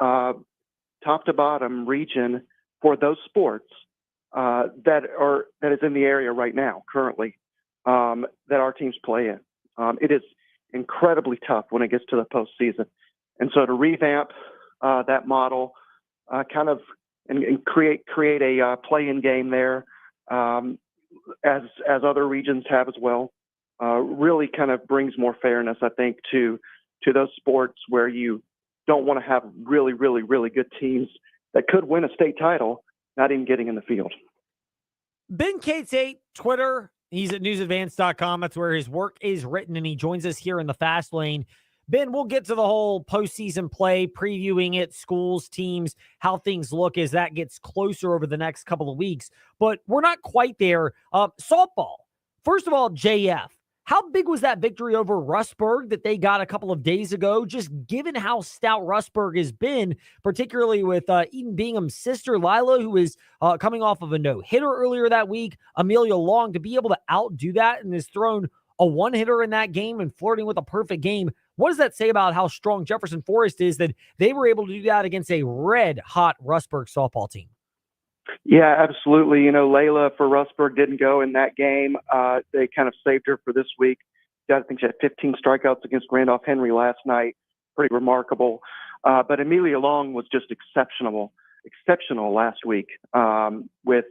top to bottom region for those sports that is in the area right now currently, that our teams play in. It is incredibly tough when it gets to the postseason, and so to revamp that model, and create a play-in game there, as other regions have as well, really kind of brings more fairness, I think, to those sports where you don't want to have really, really, really good teams that could win a state title not even getting in the field. Ben Cates 8, Twitter. He's at newsadvance.com. That's where his work is written, and he joins us here in the Fast Lane. Ben, we'll get to the whole postseason play, previewing it, schools, teams, how things look as that gets closer over the next couple of weeks. But we're not quite there. Softball. First of all, JF, How big was that victory over Rustburg that they got a couple of days ago, just given how stout Rustburg has been, particularly with Eden Bingham's sister, Lila, who is coming off of a no-hitter earlier that week, Amelia Long, to be able to outdo that and has thrown a one-hitter in that game and flirting with a perfect game. What does that say about how strong Jefferson Forest is that they were able to do that against a red-hot Rustburg softball team? Yeah, absolutely. You know, Layla for Rustburg didn't go in that game. They kind of saved her for this week. I think she had 15 strikeouts against Randolph Henry last night. Pretty remarkable. But Amelia Long was just exceptional last week, with,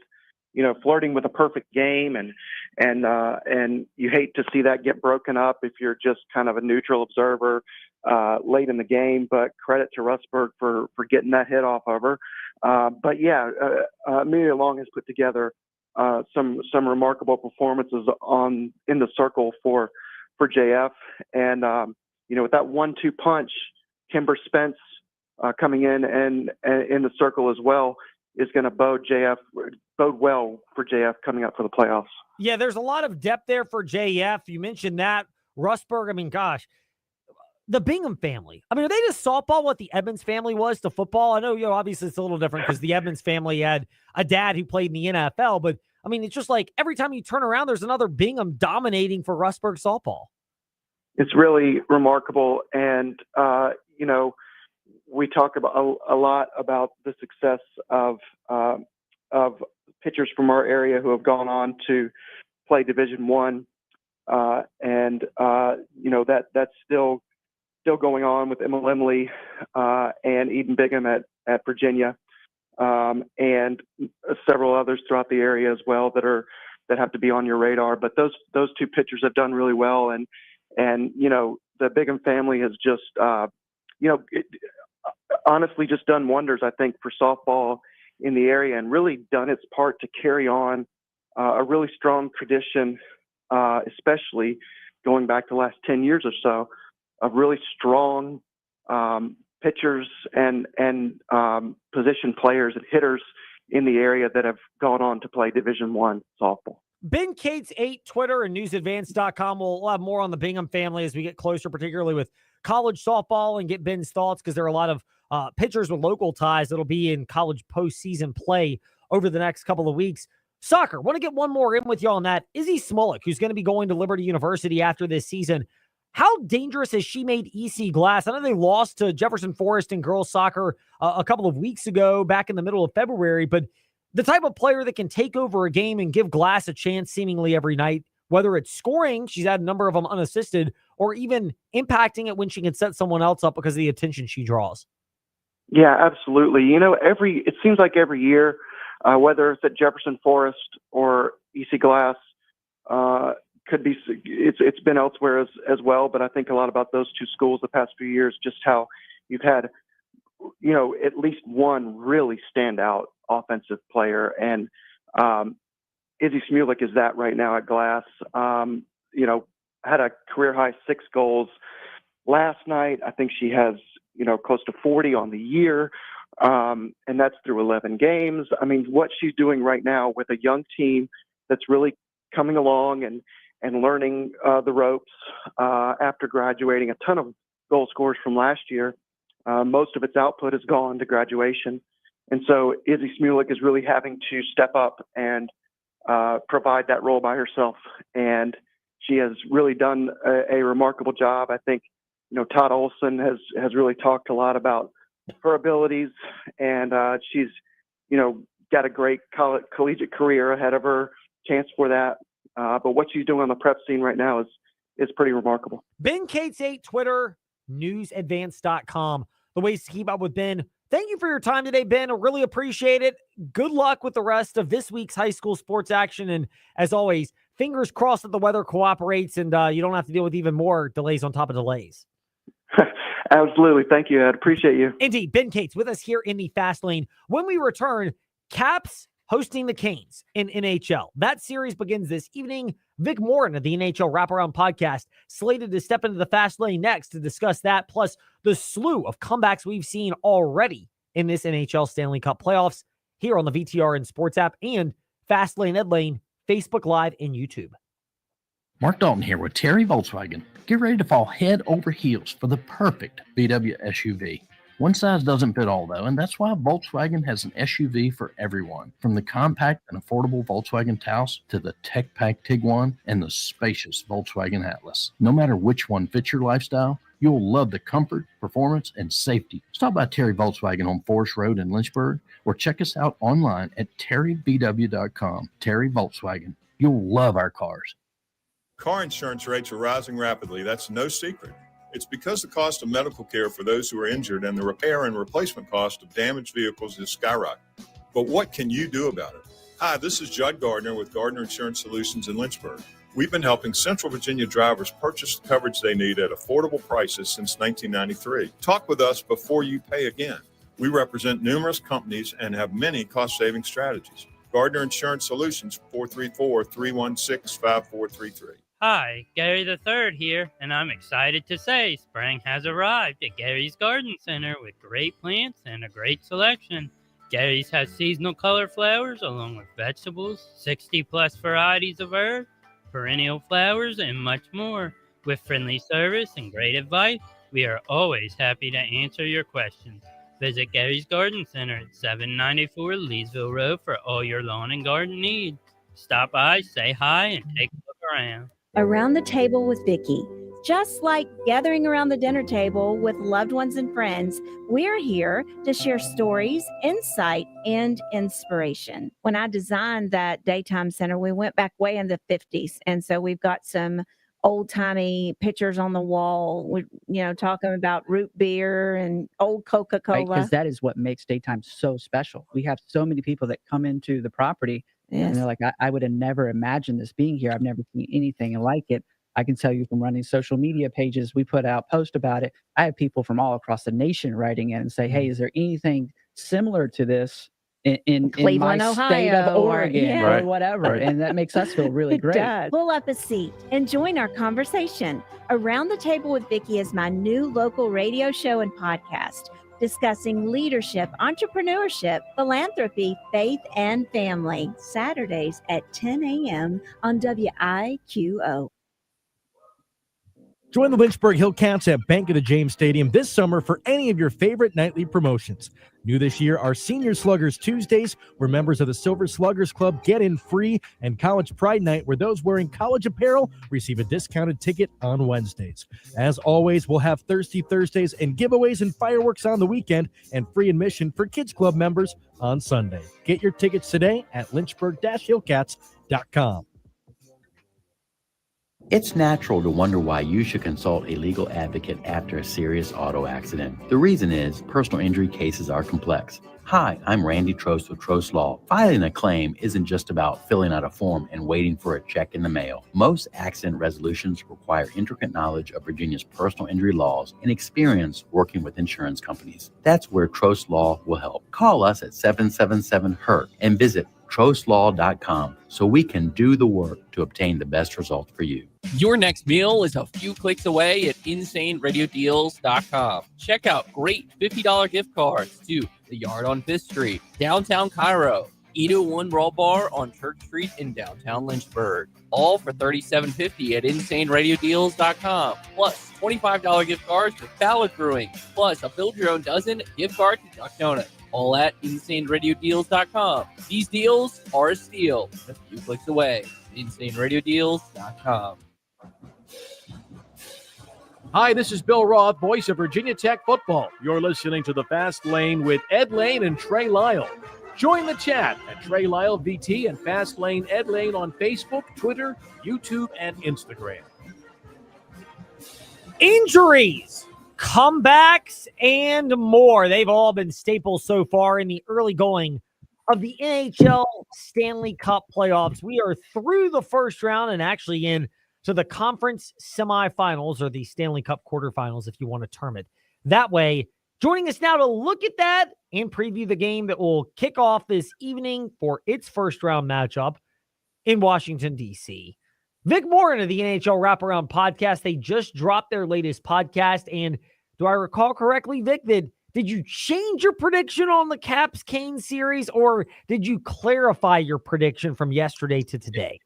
you know, flirting with a perfect game, and you hate to see that get broken up if you're just kind of a neutral observer late in the game. But credit to Rustburg for getting that hit off of her. But yeah, Amelia Long has put together some remarkable performances in the circle for JF, and you know, with that 1-2 punch, Kimber Spence coming in and in the circle as well is going to bode well for JF coming up for the playoffs. Yeah, there's a lot of depth there for JF. You mentioned that. Rustburg, I mean, gosh, the Bingham family. I mean, are they just softball what the Edmonds family was to football? I know, you know, obviously it's a little different because the Edmonds family had a dad who played in the NFL, but I mean, it's just like every time you turn around, there's another Bingham dominating for Rustburg softball. It's really remarkable. And, you know, we talk about a lot about the success of pitchers from our area who have gone on to play Division I. You know, that's still going on with Emma Limley and Eden Bingham at Virginia, and several others throughout the area as well that have to be on your radar. But those two pitchers have done really well, and you know, the Bingham family has just honestly just done wonders, I think, for softball in the area, and really done its part to carry on a really strong tradition, especially going back to the last 10 years or so, of really strong pitchers and position players and hitters in the area that have gone on to play Division I softball. Ben Cates 8, Twitter, and newsadvance.com. We'll have more on the Bingham family as we get closer, particularly with college softball, and get Ben's thoughts, because there are a lot of pitchers with local ties that'll be in college postseason play over the next couple of weeks. Soccer, want to get one more in with you on that. Izzy Smolik, who's going to be going to Liberty University after this season. How dangerous has she made EC Glass? I know they lost to Jefferson Forest in girls soccer a couple of weeks ago, back in the middle of February, but the type of player that can take over a game and give Glass a chance seemingly every night, whether it's scoring, she's had a number of them unassisted, or even impacting it when she can set someone else up because of the attention she draws. Yeah, absolutely. You know, it seems like every year, whether it's at Jefferson Forest or EC Glass, it's been elsewhere as well, but I think a lot about those two schools the past few years, just how you've had, you know, at least one really standout offensive player, and Izzy Smolik is that right now at Glass. You know, had a career high 6 goals last night. I think she has, you know, close to 40 on the year, and that's through 11 games. I mean, what she's doing right now with a young team that's really coming along and learning the ropes after graduating, a ton of goal scorers from last year. Most of its output has gone to graduation. And so Izzy Smolik is really having to step up and provide that role by herself. And she has really done a remarkable job. I think, you know, Todd Olson has really talked a lot about her abilities, and she's, you know, got a great collegiate career ahead of her, chance for that. But what she's doing on the prep scene right now is pretty remarkable. Ben Cates 8, Twitter, newsadvance.com. The ways to keep up with Ben. Thank you for your time today, Ben. I really appreciate it. Good luck with the rest of this week's high school sports action. And as always, fingers crossed that the weather cooperates and you don't have to deal with even more delays on top of delays. Absolutely. Thank you, Ed. Appreciate you. Indeed. Ben Cates with us here in the Fast Lane. When we return, Caps hosting the Canes in NHL. That series begins this evening. Vic Morin of the NHL Wraparound Podcast slated to step into the Fast Lane next to discuss that, plus the slew of comebacks we've seen already in this NHL Stanley Cup playoffs here on the VTRN Sports app and Fast Lane Ed Lane, Facebook Live, and YouTube. Mark Dalton here with Terry Volkswagen. Get ready to fall head over heels for the perfect VW SUV. One size doesn't fit all, though, and that's why Volkswagen has an SUV for everyone. From the compact and affordable Volkswagen Taos to the tech-packed Tiguan and the spacious Volkswagen Atlas. No matter which one fits your lifestyle, you'll love the comfort, performance, and safety. Stop by Terry Volkswagen on Forest Road in Lynchburg or check us out online at terryvw.com. Terry Volkswagen. You'll love our cars. Car insurance rates are rising rapidly. That's no secret. It's because the cost of medical care for those who are injured and the repair and replacement cost of damaged vehicles is skyrocketing. But what can you do about it? Hi, this is Judd Gardner with Gardner Insurance Solutions in Lynchburg. We've been helping Central Virginia drivers purchase the coverage they need at affordable prices since 1993. Talk with us before you pay again. We represent numerous companies and have many cost-saving strategies. Gardner Insurance Solutions, 434-316-5433. Hi, Gary the Third here, and I'm excited to say spring has arrived at Gary's Garden Center with great plants and a great selection. Gary's has seasonal color flowers along with vegetables, 60-plus varieties of herbs, perennial flowers, and much more. With friendly service and great advice, we are always happy to answer your questions. Visit Gary's Garden Center at 794 Leesville Road for all your lawn and garden needs. Stop by, say hi, and take a look around. Around the Table with Vicky. Just like gathering around the dinner table with loved ones and friends, we're here to share stories, insight, and inspiration. When I designed that daytime center, we went back way in the 50s. And so we've got some old-timey pictures on the wall, talking about root beer and old Coca-Cola. Because that is what makes daytime so special. We have so many people that come into the property. Yes. And they're like, I would have never imagined this being here. I've never seen anything like it. I can tell you from running social media pages, we put out posts about it. I have people from all across the nation writing in and say, hey, is there anything similar to this in Cleveland, my Ohio, state of Oregon or whatever? And that makes us feel really great. Pull up a seat and join our conversation. Around the Table with Vicky is my new local radio show and podcast, discussing leadership, entrepreneurship, philanthropy, faith, and family. Saturdays at 10 a.m. on WIQO. Join the Lynchburg Hillcats at Bank of the James Stadium this summer for any of your favorite nightly promotions. New this year are Senior Sluggers Tuesdays, where members of the Silver Sluggers Club get in free, and College Pride Night, where those wearing college apparel receive a discounted ticket on Wednesdays. As always, we'll have Thirsty Thursdays and giveaways and fireworks on the weekend, and free admission for Kids Club members on Sunday. Get your tickets today at lynchburg-hillcats.com. It's natural to wonder why you should consult a legal advocate after a serious auto accident. The reason is personal injury cases are complex. Hi, I'm Randy Trost of Trost Law. Filing a claim isn't just about filling out a form and waiting for a check in the mail. Most accident resolutions require intricate knowledge of Virginia's personal injury laws and experience working with insurance companies. That's where Trost Law will help. Call us at 777-HURT and visit trostlaw.com so we can do the work to obtain the best result for you. Your next meal is a few clicks away at InsaneRadioDeals.com. Check out great $50 gift cards to The Yard on 5th Street, downtown Cairo, 801 Raw Bar on Church Street in downtown Lynchburg. All for $37.50 at InsaneRadioDeals.com. Plus $25 gift cards to Ballard Brewing. Plus a build your own dozen gift card to Duck Donut. All at InsaneRadioDeals.com. These deals are a steal, a few clicks away. InsaneRadioDeals.com. Hi, this is Bill Roth, voice of Virginia Tech football. You're listening to The Fast Lane with Ed Lane and Trey Lyle. Join the chat at Trey Lyle VT and Fast Lane Ed Lane on Facebook, Twitter, YouTube, and Instagram. Injuries, comebacks, and more. They've all been staples so far in the early going of the NHL Stanley Cup playoffs. We are through the first round and actually in to the conference semifinals, or the Stanley Cup quarterfinals, if you want to term it that way. Joining us now to look at that and preview the game that will kick off this evening for its first round matchup in Washington, D.C. Vic Morgan of the NHL Wraparound Podcast. They just dropped their latest podcast. And do I recall correctly, Vic, did you change your prediction on the Caps-Kane series, or did you clarify your prediction from yesterday to today?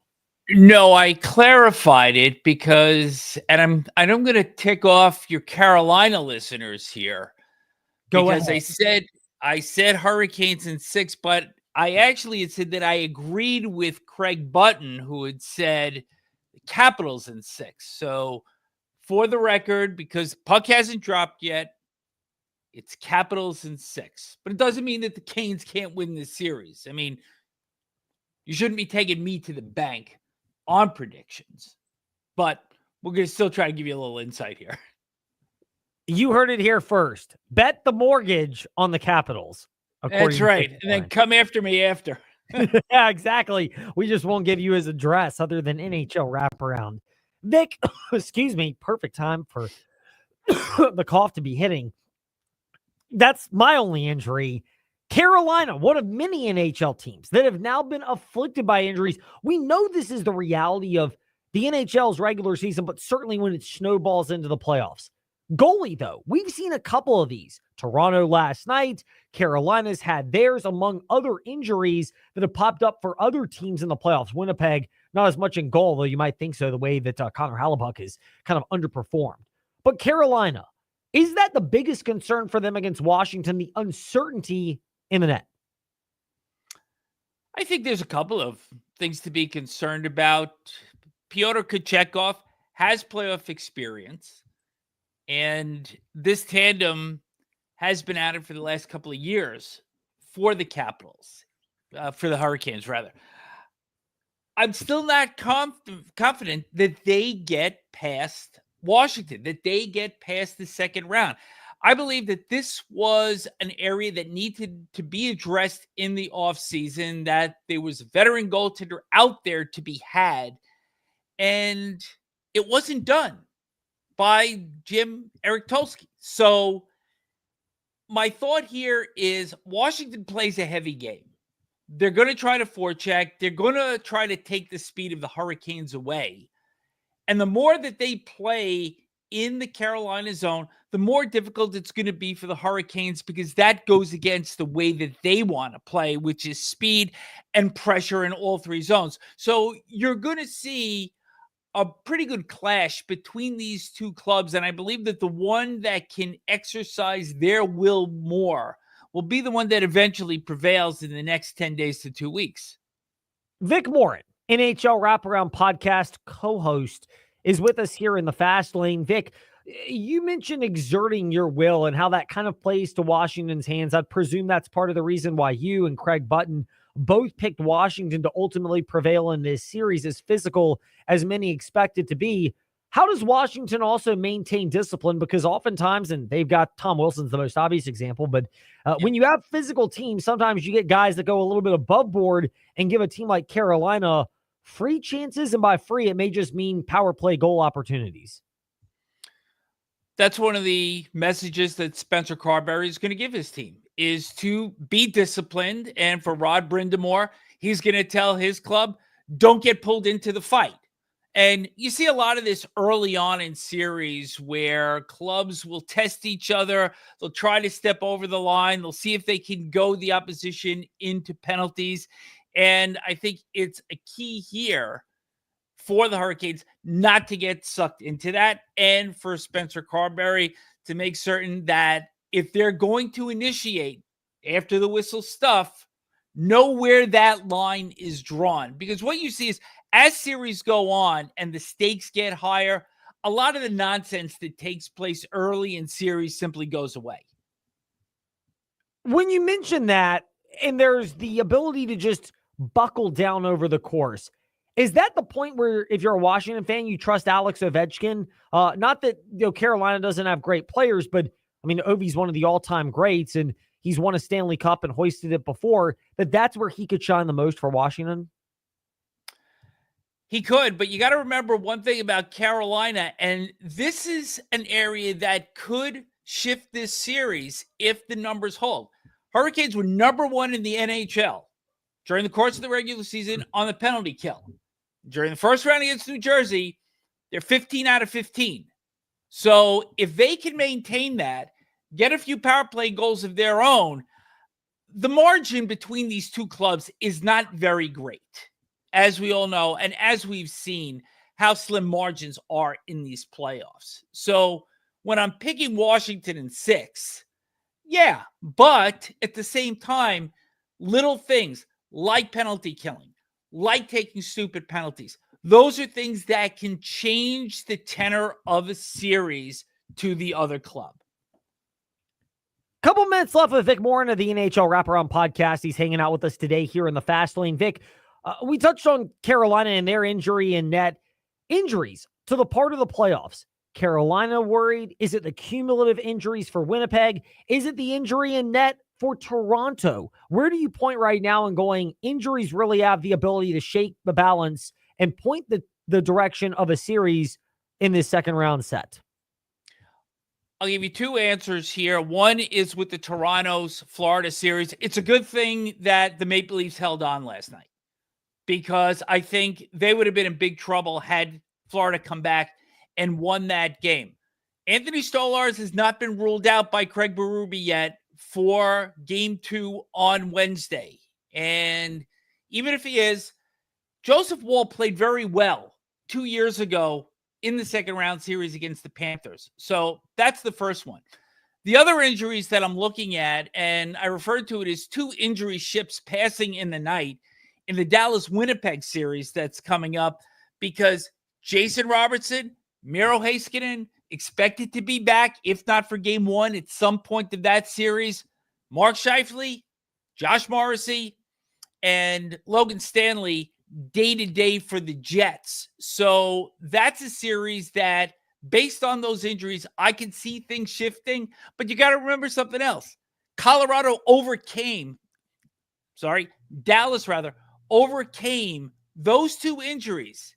No, I clarified it because, and I'm going to tick off your Carolina listeners here Go because ahead. I said Hurricanes in 6, but I actually had said that I agreed with Craig Button, who had said Capitals in 6. So for the record, because puck hasn't dropped yet, it's Capitals in 6. But it doesn't mean that the Canes can't win this series. I mean, you shouldn't be taking me to the bank on predictions, but we're going to still try to give you a little insight here. You heard it here first. Bet the mortgage on the Capitals. That's right. And then come after me after. Yeah, exactly. We just won't give you his address other than NHL wraparound. Vic, excuse me, perfect time for the cough to be hitting. That's my only injury. Carolina, one of many NHL teams that have now been afflicted by injuries. We know this is the reality of the NHL's regular season, but certainly when it snowballs into the playoffs. Goalie, though, we've seen a couple of these. Toronto last night, Carolina's had theirs, among other injuries that have popped up for other teams in the playoffs. Winnipeg, not as much in goal, though you might think so, the way that Connor Hellebuyck is kind of underperformed. But Carolina, is that the biggest concern for them against Washington, the uncertainty in the net? I think there's a couple of things to be concerned about. Pyotr Kochetkov has playoff experience, and this tandem has been at it for the last couple of years for the Capitals, for the Hurricanes, rather. I'm still not confident that they get past Washington, that they get past the second round. I believe that this was an area that needed to be addressed in the offseason, that there was a veteran goaltender out there to be had, and it wasn't done by Jim Eric Tolsky. So my thought here is Washington plays a heavy game. They're going to try to forecheck. They're going to try to take the speed of the Hurricanes away. And the more that they play in the Carolina zone, the more difficult it's going to be for the Hurricanes, because that goes against the way that they want to play, which is speed and pressure in all three zones. So you're going to see a pretty good clash between these two clubs. And I believe that the one that can exercise their will more will be the one that eventually prevails in the next 10 days to 2 weeks. Vic Morin, NHL Wraparound Podcast co-host, is with us here in the Fast Lane. Vic, you mentioned exerting your will and how that kind of plays to Washington's hands. I presume that's part of the reason why you and Craig Button both picked Washington to ultimately prevail in this series, as physical as many expect it to be. How does Washington also maintain discipline? Because oftentimes, and they've got Tom Wilson's the most obvious example, but when you have physical teams, sometimes you get guys that go a little bit above board and give a team like Carolina free chances. And by free, it may just mean power play goal opportunities. That's one of the messages that Spencer Carberry is going to give his team, is to be disciplined. And for Rod Brindamore, he's going to tell his club, don't get pulled into the fight. And you see a lot of this early on in series where clubs will test each other. They'll try to step over the line. They'll see if they can go the opposition into penalties. And I think it's a key here for the Hurricanes not to get sucked into that, and for Spencer Carberry to make certain that if they're going to initiate after the whistle stuff, know where that line is drawn. Because what you see is, as series go on and the stakes get higher, a lot of the nonsense that takes place early in series simply goes away. When you mention that, and there's the ability to just buckle down over the course, is that the point where, if you're a Washington fan, you trust Alex Ovechkin? Not that Carolina doesn't have great players, but I mean, Ovi's one of the all-time greats, and he's won a Stanley Cup and hoisted it before. That's where he could shine the most for Washington. He could, but you got to remember one thing about Carolina, and this is an area that could shift this series if the numbers hold. Hurricanes were number one in the NHL during the course of the regular season on the penalty kill. During the first round against New Jersey, they're 15 out of 15. So if they can maintain that, get a few power play goals of their own, the margin between these two clubs is not very great. as we all know, and as we've seen, how slim margins are in these playoffs. So when I'm picking Washington in 6, yeah, but at the same time, little things like penalty killing, like taking stupid penalties, those are things that can change the tenor of a series to the other club. Couple minutes left with Vic Morin of the NHL Wraparound Podcast. He's hanging out with us today here in the Fast Lane. Vic, we touched on Carolina and their injury in net. Injuries to the part of the playoffs. Carolina worried? Is it the cumulative injuries for Winnipeg? Is it the injury in net for Toronto? Where do you point right now in going, injuries really have the ability to shake the balance and point the direction of a series in this second round set? I'll give you 2 answers here. One is with the Toronto's Florida series. It's a good thing that the Maple Leafs held on last night, because I think they would have been in big trouble had Florida come back and won that game. Anthony Stolarz has not been ruled out by Craig Berube yet for game 2 on Wednesday. And even if he is, Joseph Woll played very well 2 years ago in the second round series against the Panthers. So that's the first one. The other injuries that I'm looking at, and I referred to it as 2 injury ships passing in the night in the Dallas-Winnipeg series that's coming up, because Jason Robertson, Miro Heiskanen expected to be back, if not for game 1, at some point of that series. Mark Scheifele, Josh Morrissey, and Logan Stanley day-to-day for the Jets. So that's a series that, based on those injuries, I can see things shifting. But you got to remember something else. Dallas overcame those 2 injuries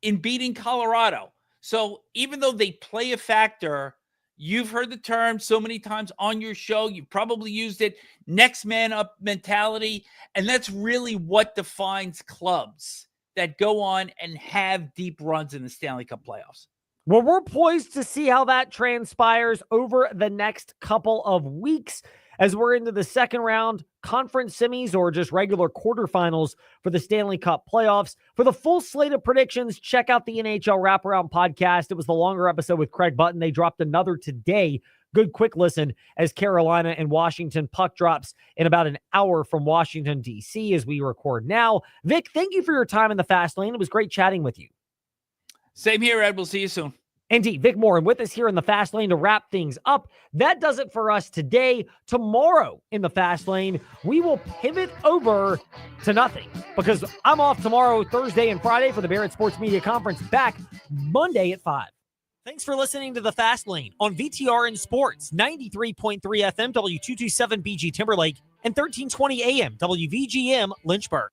in beating Colorado. So even though they play a factor, you've heard the term so many times on your show, you've probably used it, next man up mentality. And that's really what defines clubs that go on and have deep runs in the Stanley Cup playoffs. Well, we're poised to see how that transpires over the next couple of weeks as we're into the second round conference semis or just regular quarterfinals for the Stanley Cup playoffs. For the full slate of predictions, check out the NHL Wraparound Podcast. It was the longer episode with Craig Button. They dropped another today. Good quick listen as Carolina and Washington. Puck drops in about an hour from Washington, D.C. as we record now. Vic, thank you for your time in the Fast Lane. It was great chatting with you. Same here, Ed. We'll see you soon. Indeed, Vic Morin with us here in the Fast Lane to wrap things up. That does it for us today. Tomorrow in the Fast Lane, we will pivot over to nothing, because I'm off tomorrow, Thursday and Friday for the Barrett Sports Media Conference, back Monday at 5. Thanks for listening to the Fast Lane on VTRN Sports, 93.3 FM, W227 BG Timberlake, and 1320 AM, WVGM Lynchburg.